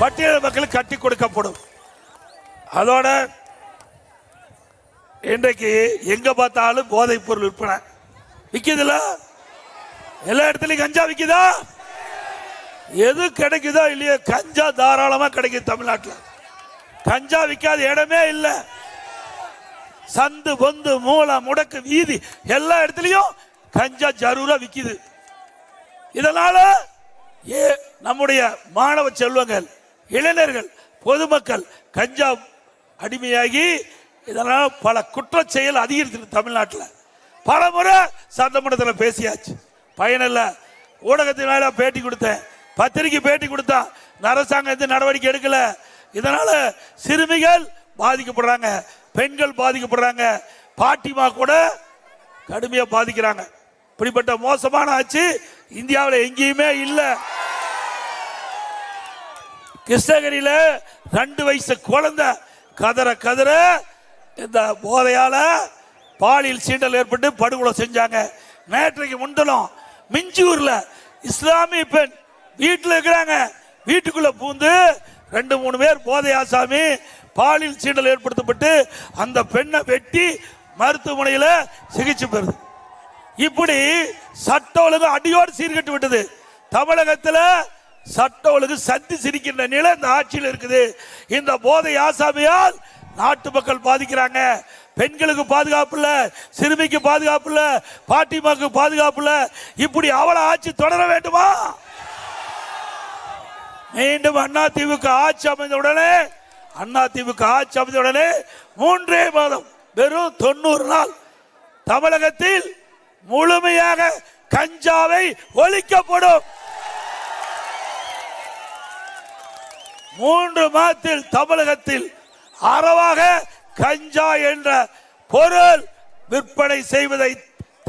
பட்டியல் மக்களுக்கு கட்டி கொடுக்கப்படும். அதோட இன்றைக்கு எங்க பார்த்தாலும் போதைப் பொருள் விற்பனை விக்குதுல, எல்லா இடத்துலயும் கஞ்சா விக்குதா? எது கிடைக்குதோ இல்லையோ கஞ்சா தாராளமா கிடைக்குது. தமிழ்நாட்டில் கஞ்சா விற்காத இடமே இல்லை. சந்து பொந்து மூளை முடக்கு வீதி எல்லா இடத்துலயும் கஞ்சா ஜரூரா விக்குது. இதனால நம்முடைய மாணவ செல்வங்கள், இளைஞர்கள், பொதுமக்கள் கஞ்சா அடிமையாகி இதனால் பல குற்ற செயல் அதிகரித்து தமிழ்நாட்டில் பல முறை சட்டமன்றத்தில் பேசியாச்சு, பயனில்ல. ஊடகத்தினால பேட்டி கொடுத்தேன், பத்திரிகை பேட்டி கொடுத்தா அரசாங்கம் எந்த நடவடிக்கை எடுக்கல. இதனால சிறுமிகள் பாதிக்கப்படுறாங்க, பெண்கள் பாதிக்கப்படுறாங்க, பாட்டிமா கூட கடுமையா பாதிக்கிறாங்க. இப்படிப்பட்ட மோசமான ஆட்சி இந்தியாவில் எங்கேயுமே இல்லை. கிருஷ்ணகிரியில 2 வயசு குழந்தை கதற கதற இந்த போதையால பாலியல் சீண்டல் ஏற்பட்டு படுகொலை செஞ்சாங்க. நேற்றைக்கு முன்தினம் மிஞ்சூர்ல இஸ்லாமிய பெண் வீட்டில் இருக்கிறாங்க, வீட்டுக்குள்ள பூந்து 2-3 பேர் போதை ஆசாமி பாலியல் சீண்டல் ஏற்படுத்தப்பட்டு அந்த பெண்ணை வெட்டி மருத்துவமனையில் சிகிச்சை பெறுது. இப்படி சட்ட ஒழுங்கு அடியோடு சீர்கட்டு விட்டது. தமிழகத்தில் சட்ட ஒழுங்கு சந்தி சிரிக்கின்ற நிலை இந்த ஆட்சியில் இருக்குது. இந்த போதை ஆசாமியால் நாட்டு மக்கள் பாதிக்கிறாங்க. பெண்களுக்கு பாதுகாப்பு இல்ல, சிறுமிக்கு பாதுகாப்பு இல்ல, பாட்டிமாக்கு பாதுகாப்பு இல்ல. இப்படி அவளை ஆட்சி தொடர வேண்டுமா? மீண்டும் அதிமுக ஆட்சி அமைந்தவுடனே 3 மாதம் வெறும் 90 நாள் தமிழகத்தில் முழுமையாக கஞ்சாவை ஒழிக்கப்படும். 3 மாதத்தில் தமிழகத்தில் அறவாக கஞ்சா என்ற பொருள் விற்பனை செய்வதை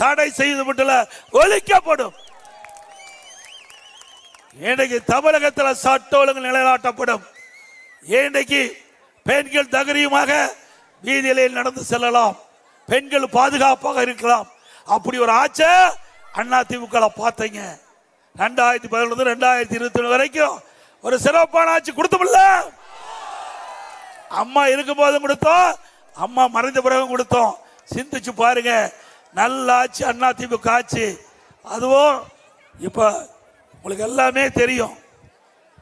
தடை செய்து மட்டும் ஒழிக்கப்படும். இன்றைக்கு தமிழகத்தில் சட்ட ஒழுங்கு நிலைநாட்டப்படும். இன்றைக்கு பெண்கள் தைரியமாக வீதியில் நடந்து செல்லலாம், பெண்கள் பாதுகாப்பாக இருக்கலாம். அப்படி ஒரு ஆட்சி அதிமுக பார்த்தீங்க. 2011 2021 வரைக்கும் ஒரு சிறப்பான ஆட்சி கொடுத்தோம்ல. அம்மா இருக்கும் போதும் கொடுத்தோம், அம்மா மறைந்த பிறகும் கொடுத்தோம். சிந்திச்சு பாருங்க, நல்ல ஆட்சி அதிமுக ஆட்சி. அதுவும் இப்ப உங்களுக்கு எல்லாமே தெரியும்,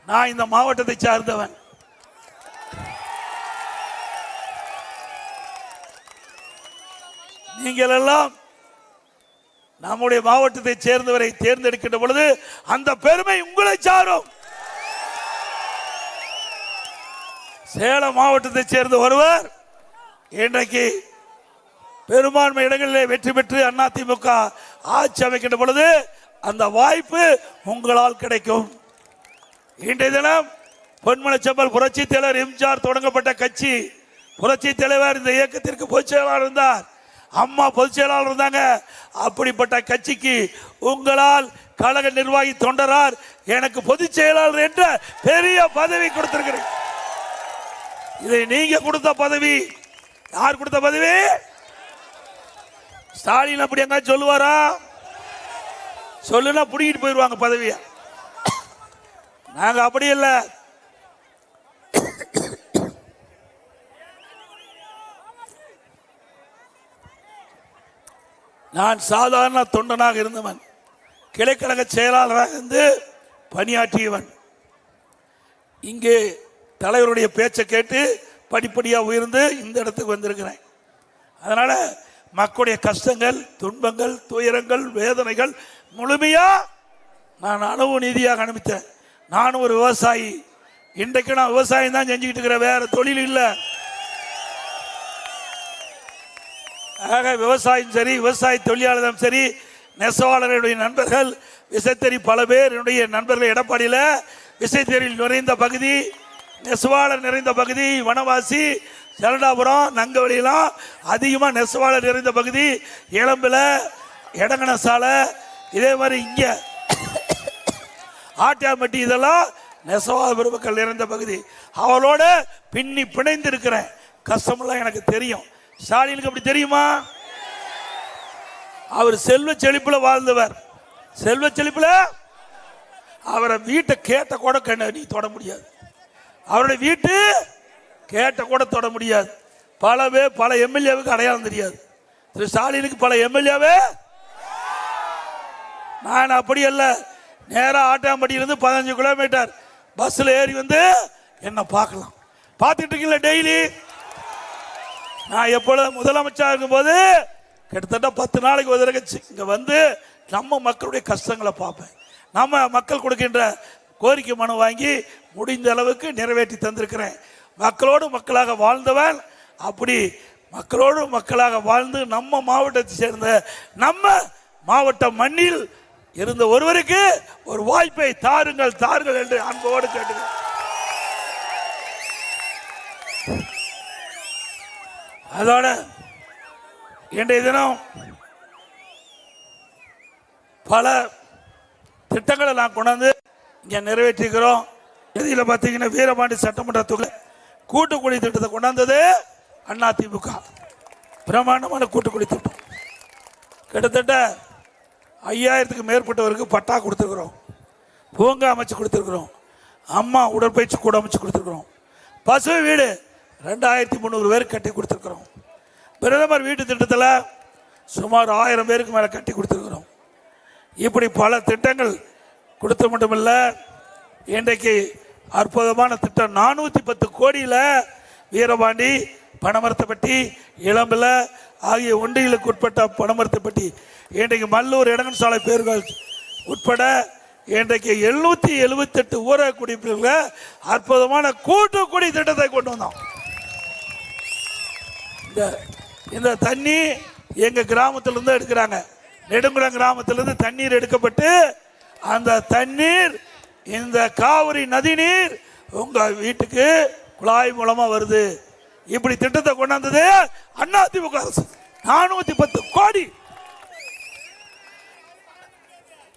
நான் இந்த மாவட்டத்தை சார்ந்தவன். நீங்கள் எல்லாம் நம்முடைய மாவட்டத்தை சேர்ந்தவரை தேர்ந்தெடுக்கின்ற பொழுது அந்த பெருமை உங்களை சாரும். சேலம் மாவட்டத்தை சேர்ந்த ஒருவர் இன்றைக்கு பெரும்பான்மை இடங்களில் வெற்றி பெற்று அதிமுக ஆட்சி அமைக்கின்ற பொழுது அந்த வாய்ப்பு உங்களால் கிடைக்கும். இன்றைய தினம் பொன்மனச்செம்மல் புரட்சி தலைவர் எம்ஜிஆர் தொடங்கப்பட்ட கட்சி. புரட்சி தலைவர் இந்த இயக்கத்திற்கு பொதுச் செயலாளர் இருந்தார், அம்மா பொதுச் செயலாளர் இருந்தாங்க. அப்படிப்பட்ட கட்சிக்கு உங்களால் கழக நிர்வாகி தொண்டரார் எனக்கு பொதுச் செயலாளர் என்ற பெரிய பதவி கொடுத்திருக்கிறேன். இதை நீங்க கொடுத்த பதவி. யார் கொடுத்த பதவி? ஸ்டாலின் அப்படி எங்க சொல்லுவாரா? சொல்லுனா புடிக்கிட்டு போயிடுவாங்க பதவிய. நாங்க அப்படி இல்ல. நான் சாதாரண தொண்டனாக இருந்தவன், கிளைக்கழக செயலாளராக இருந்து பணியாற்றியவன். இங்கே தலைவருடைய பேச்சை கேட்டு படிப்படியாக உயர்ந்து இந்த இடத்துக்கு வந்திருக்கிறேன். அதனால மக்களுடைய கஷ்டங்கள், துன்பங்கள், துயரங்கள், வேதனைகள் முழுமையா நான் அனுபவ நீதியாக அனுப்பித்தேன். நானும் ஒரு விவசாயி. இன்றைக்கு நான் விவசாயம் தான் செஞ்சுக்கிட்டு இருக்கிறேன், வேற தொழில் இல்லை. ஆக விவசாயம் சரி, விவசாய தொழிலாளரும் சரி, நெசவாளர்களுடைய நண்பர்கள், விசைத்தறி பல பேர் என்னுடைய நண்பர்கள். எடப்பாடியில் விசைத்தறியில் நிறைந்த பகுதி, நெசவாளர் நிறைந்த பகுதி வனவாசி, சரடாபுரம், நங்கவழியெல்லாம் அதிகமாக நெசவாளர் நிறைந்த பகுதி. இளம்பில், எடங்கன சாலை, இதே மாதிரி இங்கே ஆட்டியாம்பட்டி, இதெல்லாம் நெசவாளர் பெருமக்கள் நிறைந்த பகுதி. அவளோட பின்னி பிணைந்து இருக்கிறேன். கஷ்டமெல்லாம் எனக்கு தெரியும். ஸ்டாலினுக்கு அப்படி தெரியுமா? அவர் செல்வ செழிப்பில் வாழ்ந்தவர். செல்வ செழிப்பில் அவரை வீட்டை கேட்ட கூட நீ தொட முடியாது. அவருடைய வீட்டு கேட்ட கூட தொட முடியாது. பல எம்எல்ஏவுக்கு அடையாளம் தெரியாது. திரு ஸ்டாலினுக்கு பல எம்எல்ஏவே. நான் அப்படி அல்ல, நேராக ஆட்டாம்பட்டியிலிருந்து 15 கிலோமீட்டர் பஸ்ஸில் ஏறி வந்து என்ன பார்க்கலாம். பார்த்துட்டு இருக்கீங்களா டெய்லி? நான் எப்பொழுது முதலமைச்சர் இருக்கும்போது கிட்டத்தட்ட 10 நாளைக்கு ஒரு தடவை இங்கே வந்து நம்ம மக்களுடைய கஷ்டங்களை பார்ப்பேன். நம்ம மக்கள் கொடுக்கின்ற கோரிக்கை மனு வாங்கி முடிந்த அளவுக்கு நிறைவேற்றி தந்திருக்கிறேன். மக்களோடு மக்களாக வாழ்ந்தவன். அப்படி மக்களோடு மக்களாக வாழ்ந்து நம்ம மாவட்டத்தை சேர்ந்த நம்ம மாவட்ட மண்ணில் இருந்த ஒருவருக்கு ஒரு வாய்ப்பை தாருங்கள் தாருங்கள் என்று அன்போடு கேட்டுக்கிறேன். அதோட இன்றைய தினம் பல திட்டங்களை நான் கொண்டாந்து இங்கே நிறைவேற்றிக்கிறோம். இதில் பார்த்தீங்கன்னா வீரபாண்டி சட்டமன்ற தொகுதி கூட்டுக்குடி திட்டத்தை கொண்டாந்தது அதிமுக. பிரமாண்டமான கூட்டுக்குடி திட்டம். கிட்டத்தட்ட 5000க்கு மேற்பட்டவருக்கு பட்டா கொடுத்துருக்குறோம். பூங்கா அமைச்சு கொடுத்துருக்குறோம். அம்மா உடற்பயிற்சி கூட அமைச்சு கொடுத்துருக்குறோம். பசு வீடு 2300 பேருக்கு கட்டி கொடுத்துருக்குறோம். பிரதமர் வீட்டு திட்டத்தில் சுமார் 1000 பேருக்கு மேலே கட்டி கொடுத்துருக்குறோம். இப்படி பல திட்டங்கள் கொடுத்த மட்டுமில்ல, இன்றைக்கு அற்புதமான திட்டம் 410 கோடியில் வீரபாண்டி, பனமரத்தைப்பட்டி, இளம்பில ஆகிய ஒன்றியங்களுக்கு உட்பட்ட பனமரத்தைப்பட்டி, இன்றைக்கு மல்லூர் இடங்கன் சாலை பேர்கள் உட்பட இன்றைக்கு 778 ஊரக குடியிருப்புகளை அற்புதமான கூட்டுக்குடி திட்டத்தை கொண்டு வந்தோம். இந்த தண்ணி எங்க கிராமத்திலிருந்து எடுக்கிறாங்க. நெடுங்குளம் கிராமத்திலிருந்து தண்ணீர் எடுக்கப்பட்டு அந்த தண்ணீர் இந்த காவிரி நதி நீர் உங்க வீட்டுக்கு குழாய் மூலமா வருது. இப்படி திட்டத்தை கொண்டாந்தது அதிமுக அரசு. 410 கோடி.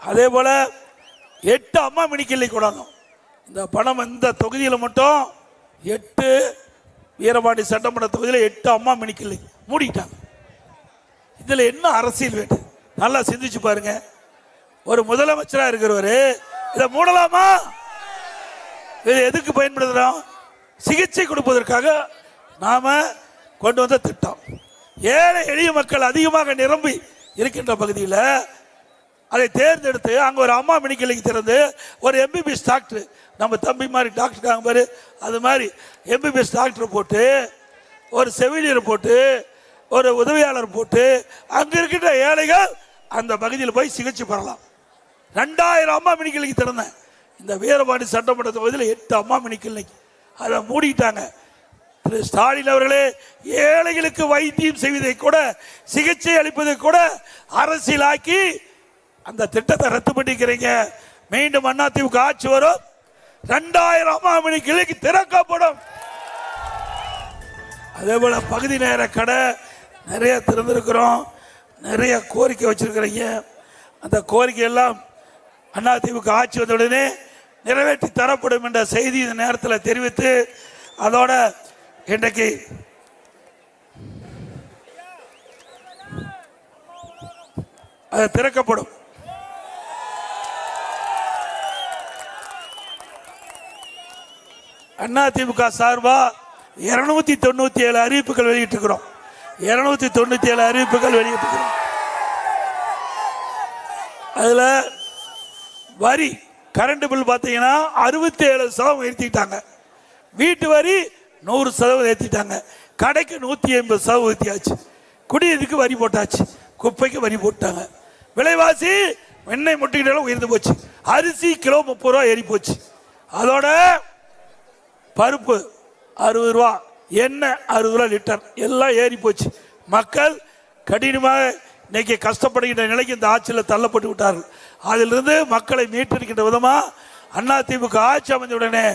அதே போல 8 அம்மா மினிக்கிள்ளை கொண்டாந்தோம். இந்த பணம் இந்த தொகுதியில் மட்டும் 8 வீரபாண்டி சட்டமன்ற தொகுதியில் 8 அம்மா மினிக்கிள்ளை மூடிட்டாங்க. இதுல என்ன அரசியல் வேண்டும்? நல்லா சிந்திச்சு பாருங்க. ஒரு முதலமைச்சராக இருக்கிறவரு இதை மூடலாமா? இது எதுக்கு பயன்படுத்துறோம்? சிகிச்சை கொடுப்பதற்காக நாம கொண்டு வந்த திட்டம். ஏழை எளிய மக்கள் அதிகமாக நிரம்பி இருக்கின்ற பகுதியில் அதை தேர்ந்தெடுத்து அங்கே ஒரு அம்மா மெடிக்கலுக்கு திறந்து ஒரு எம்பிபிஎஸ் டாக்டர், நம்ம தம்பி மாதிரி டாக்டர் பாரு, அது மாதிரி எம்பிபிஎஸ் டாக்டர் போட்டு, ஒரு செவிலியர் போட்டு, ஒரு உதவியாளர் போட்டு அங்க இருக்கின்ற ஏழைகள் அந்த பகுதியில் போய் சிகிச்சை பெறலாம். 2000 அம்மா மினிக்கிளிக்கு திறந்தேன். இந்த வீரபாண்டி சட்டமன்ற தொகுதியில் 8 அம்மா மினிக்கிளிக்கு அதை மூடிட்டாங்க. திரு ஸ்டாலின் அவர்களே, ஏழைகளுக்கு வைத்தியம் செய்வதை கூட, சிகிச்சை அளிப்பதை கூட அரசியலாக்கி அந்த திட்டத்தை ரத்து பண்ணிக்கிறீங்க. மீண்டும் அதிமுக ஆட்சி வரும், 2000 அம்மா மினிக்கிளிக்கு திறக்கப்படும். அதே போல பகுதி நேர கடை நிறைய திறந்திருக்கிறோம். நிறைய கோரிக்கை வச்சிருக்கிறீங்க. அந்த கோரிக்கை எல்லாம் அதிமுக ஆட்சி வந்த உடனே நிறைவேற்றி தரப்படும் என்ற செய்தி இந்த நேரத்தில் தெரிவித்து, அதோட இன்றைக்கு அது திறக்கப்படும். அதிமுக சார்பா 297 அறிவிப்புகள் வெளியிட்டிருக்கிறோம். 297 அறிவிப்புகள் வெளியிட்டிருக்கிறோம். அதுல வரி, கரண்ட் பில் பார்த்தீங்கன்னா 67% ஏற்றிட்டாங்க. வீட்டு வரி 100% ஏற்றிட்டாங்க. கடைக்கு 180% ஏற்றியாச்சு. குடிநீருக்கு வரி போட்டாச்சு. குப்பைக்கு வரி போட்டாங்க. விலைவாசி வெண்ணெய் முட்டைகளும் உயர்ந்து போச்சு. அரிசி கிலோ 30 ரூபா ஏறி போச்சு. அதோட பருப்பு 60 ரூபா, எண்ணெய் 60 ரூபா லிட்டர், எல்லாம் ஏறி போச்சு. மக்கள் கடினமாக இன்னைக்கு கஷ்டப்படுகின்ற நிலைக்கு இந்த ஆட்சியில் தள்ளப்பட்டு விட்டார்கள். அதிலிருந்து மக்களை மீட்டெடுக்கின்ற விதமாக அதிமுக ஆட்சி அமைந்த உடனே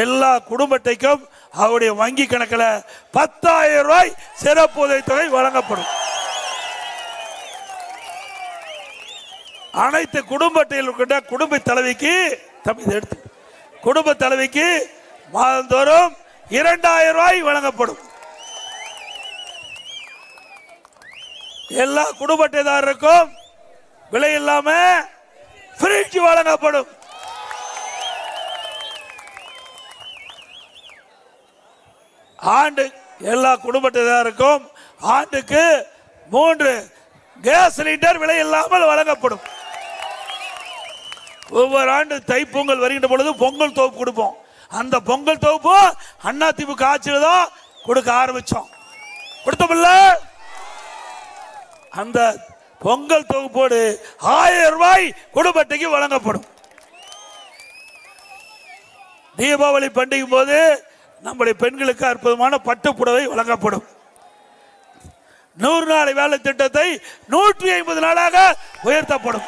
எல்லா குடும்ப அட்டைக்கும் அவருடைய வங்கி கணக்கில் 10,000 ரூபாய் சிறப்பு உதவித்தொகை வழங்கப்படும். அனைத்து குடும்ப அட்டையில் இருக்கின்ற குடும்ப தலைவிக்கு எடுத்து குடும்ப தலைவிக்கு மாதந்தோறும் 2,000 ரூபாய் வழங்கப்படும். எல்லா குடும்ப அட்டைதாரருக்கும் விலை இல்லாம ஃப்ரிட்ஜ் வழங்கப்படும். ஆண்டு எல்லா குடும்பத்தினருக்கும் ஆண்டுக்கு 3 கேஸ் சிலிண்டர் விலை இல்லாமல் வழங்கப்படும். ஒவ்வொரு ஆண்டு தைப்பொங்கல் வருகின்ற பொழுது பொங்கல் தொகுப்பு கொடுப்போம். அந்த பொங்கல் தொகுப்பு அதிமுக ஆட்சியில் தான் கொடுக்க ஆரம்பிச்சோம். கொடுத்தோம்ல, அந்த பொங்கல் தொகுப்போடு 1000 ரூபாய் குடும்ப அட்டைக்கு வழங்கப்படும். தீபாவளி பண்டிகை போது நம்முடைய பெண்களுக்கு அற்புதமான பட்டு புடவை வழங்கப்படும். 100 நாள் வேலை திட்டத்தை 150 நாளாக உயர்த்தப்படும்.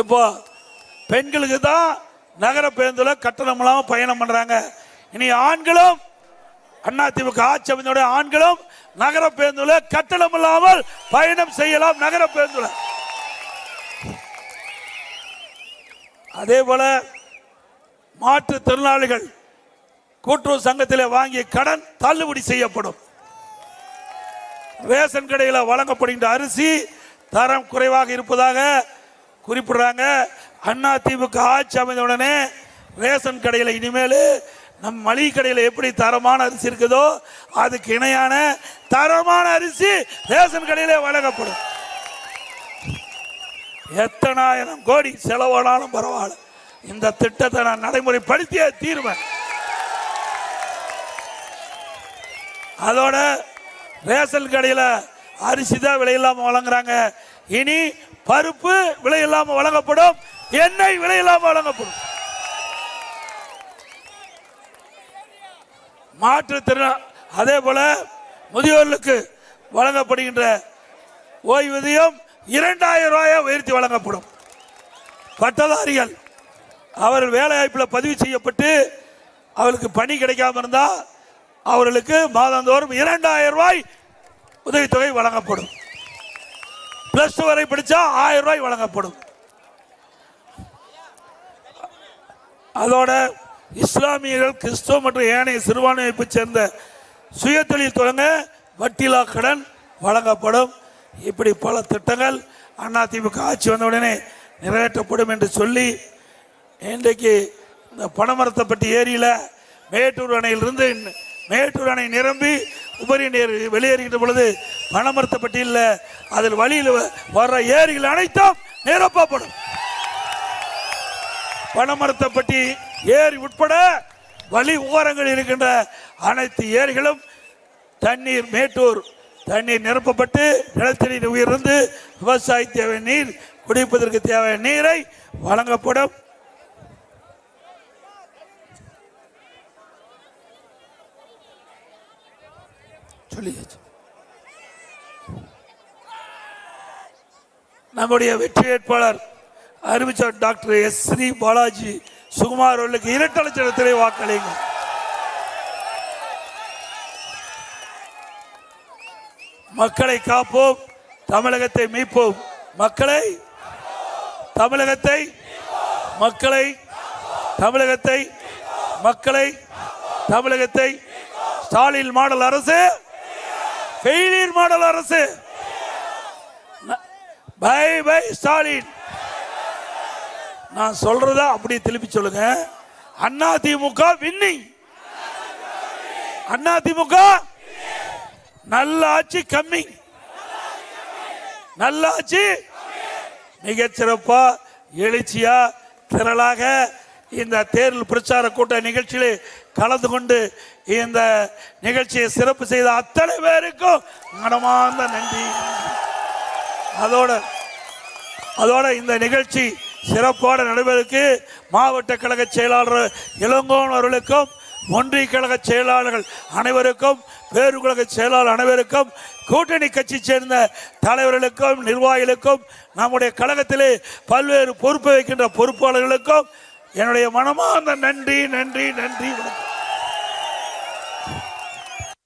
இப்போ பெண்களுக்கு தான் நகர பேருந்துல கட்டணம் இல்லாம பயணம் பண்றாங்க. இனி ஆண்களும் அதிமுக ஆட்சி அமைந்தோட ஆண்களும் நகர பேருந்துல கட்டணம் இல்லாமல் பயணம் செய்யலாம். நகர பேருந்துல அதே போல மாற்றுத்திறனாளிகள் கூட்டுறவு சங்கத்தில் வாங்கிய கடன் தள்ளுபடி செய்யப்படும். ரேஷன் கடையில் வழங்கப்படுகின்ற அரிசி தரம் குறைவாக இருப்பதாக குறிப்பிடுறாங்க. அதிமுக ஆட்சி அமைந்த உடனே ரேஷன் கடையில் இனிமேல் நம் மளிகை கடையில் எப்படி தரமான அரிசி இருக்குதோ அதுக்கு இணையான தரமான அரிசி ரேஷன் கடையிலே வழங்கப்படும். எத்தனாயிரம் கோடி செலவானாலும் பரவாயில்ல, இந்த திட்டத்தை நான் நடைமுறைப்படுத்தியே தீர்வேன். அதோட ரேஷன் கடையில் அரிசி தான் விலை இல்லாமல் வழங்குறாங்க. இனி பருப்பு விலை இல்லாமல் வழங்கப்படும், எண்ணெய் விலை இல்லாமல் வழங்கப்படும். மாற்றுத்திறன் அதே போல முதியோர்களுக்கு வழங்கப்படுகின்ற ஓய்வூதியம் 2000 ரூபாயை உயர்த்தி வழங்கப்படும். பட்டதாரிகள் அவர்கள் வேலை வாய்ப்பில் பதிவு செய்யப்பட்டு அவர்களுக்கு பணி கிடைக்காம இருந்தால் அவர்களுக்கு மாதந்தோறும் 2000 ரூபாய் உதவித்தொகை வழங்கப்படும். +2 வரை படித்தா 1000 ரூபாய் வழங்கப்படும். அதோட இஸ்லாமியர்கள், கிறிஸ்தவ மற்றும் ஏனைய சிறுபான்மை அமைப்பை சேர்ந்த சுயதொழில் தொடங்க வட்டியில்லா கடன் வழங்கப்படும். இப்படி பல திட்டங்கள் அதிமுக ஆட்சி வந்தவுடனே நிறைவேற்றப்படும் என்று சொல்லி இன்றைக்கு இந்த பனமரத்தைப்பட்டி ஏரியில் மேட்டூர் அணையிலிருந்து மேட்டூர் அணை நிரம்பி உபரி நீர் வெளியேறுகின்ற பொழுது பனமரத்தைப்பட்டியில் அதில் வழியில் வர்ற ஏரிகள் அனைத்தும் நிரப்பப்படும். பனமரத்தைப்பட்டி ஏரி உட்பட வழி ஓரங்கள் இருக்கின்ற அனைத்து ஏரிகளும் தண்ணீர் மேட்டூர் தண்ணீர் நிரப்பப்பட்டு நிலத்தடி உயர்ந்து விவசாய தேவை நீர், குடிப்பதற்கு தேவையான நீரை வழங்கப்படும். நம்முடைய வெற்றி வேட்பாளர் அறிவிச்சார் டாக்டர் S.ஸ்ரீ பாலாஜி சுகுமார் அவர்களுக்கு இரட்டை சின்னத்திலே வாக்களிங்க. மக்களை காப்போம், தமிழகத்தை மீட்போம். மக்களை தமிழகத்தை மக்களை தமிழகத்தை மக்களை தமிழகத்தை ஸ்டாலின் மாடல் அரசு, ஃபெயிலியர் மாடல் அரசு. Bye bye Stalin. நான் சொல்றதா அப்படியே திருப்பி சொல்லுங்க. அதிமுக வின்னிங். அதிமுக நல்ல ஆட்சி கம்மிங். நல்ல ஆட்சி மிகச்சிறப்பா எழுச்சியா திரளாக இந்த தேர்தல் பிரச்சார கூட்ட நிகழ்ச்சியிலே கலந்து கொண்டு இந்த நிகழ்ச்சியை சிறப்பு செய்த அத்தனை பேருக்கும் மனமார்ந்த நன்றி. அதோட இந்த நிகழ்ச்சி சிறப்பான நடைபெறுவதற்கு மாவட்ட கழக செயலாளர் இளங்கோவன் அவர்களுக்கும், ஒன்றிய கழக செயலாளர்கள் அனைவருக்கும், பேருக்கழக செயலாளர் அனைவருக்கும், கூட்டணி கட்சி சேர்ந்த தலைவர்களுக்கும், நிர்வாகிகளுக்கும், நம்முடைய கழகத்திலே பல்வேறு பொறுப்பு வைக்கின்ற பொறுப்பாளர்களுக்கும் என்னுடைய மனமார்ந்த நன்றி நன்றி நன்றி.